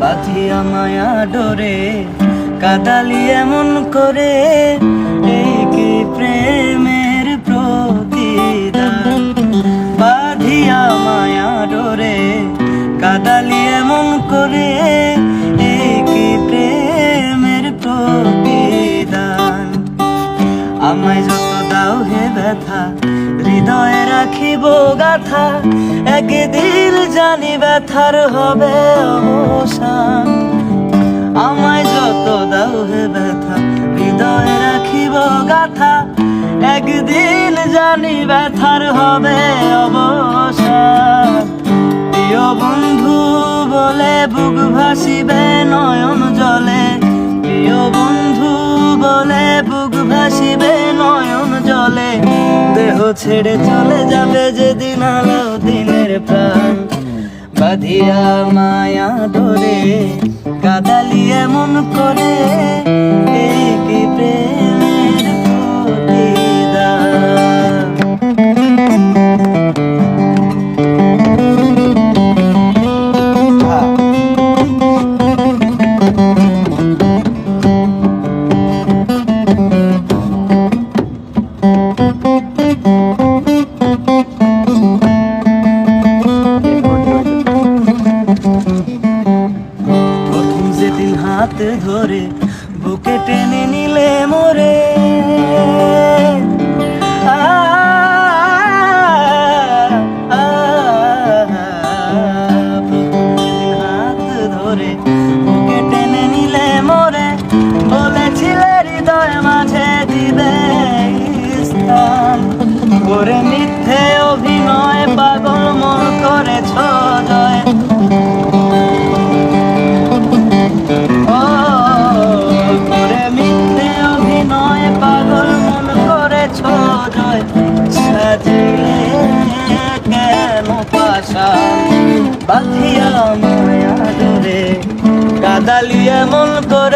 বাঁধিয়া মায়া ডোরে কাদালি এমন করে, এই কি প্রেমের প্রতিদান। বাঁধিয়া মায়া ডোরে কাদালি এমন করে, এই কি প্রেমের প্রতিদান। আমায় যত দাও হে ব্যথা, হৃদয়ে রাখিব গাথা, একদিন জানি ব্যথার হবে অবসান। আমায় যত দাও হে ব্যথা, হৃদয়ে রাখিব গাথা, একদিন জানি ব্যথার হবে অবসান। প্রিয় বন্ধু বলে বুক ভাসিবে নয়ন জলে, প্রিয় বন্ধু বলে বুক ভাসিবে নয়ন জলে। দেহ ছেড়ে চলে যাবে যেদিন আলাউদ্দিনের প্রাণ। বাঁধিয়া মায়া ডোরে কাদালি এমন করে, এই কি প্রেমের প্রতিদান। হাত ধরে বুকে টেনে নিলে মোরে, হাত ধরে বুকে টেনে নিলে মোরে, বলেছিলে হৃদয় মাঝে দিবে স্থান। করে মিথ্যে অভিনয় পাগল মন করেছ জয়, সাজিলে কেন পাশান। বাঁধিয়া মায়া ডোরে কাদালি এমন করে,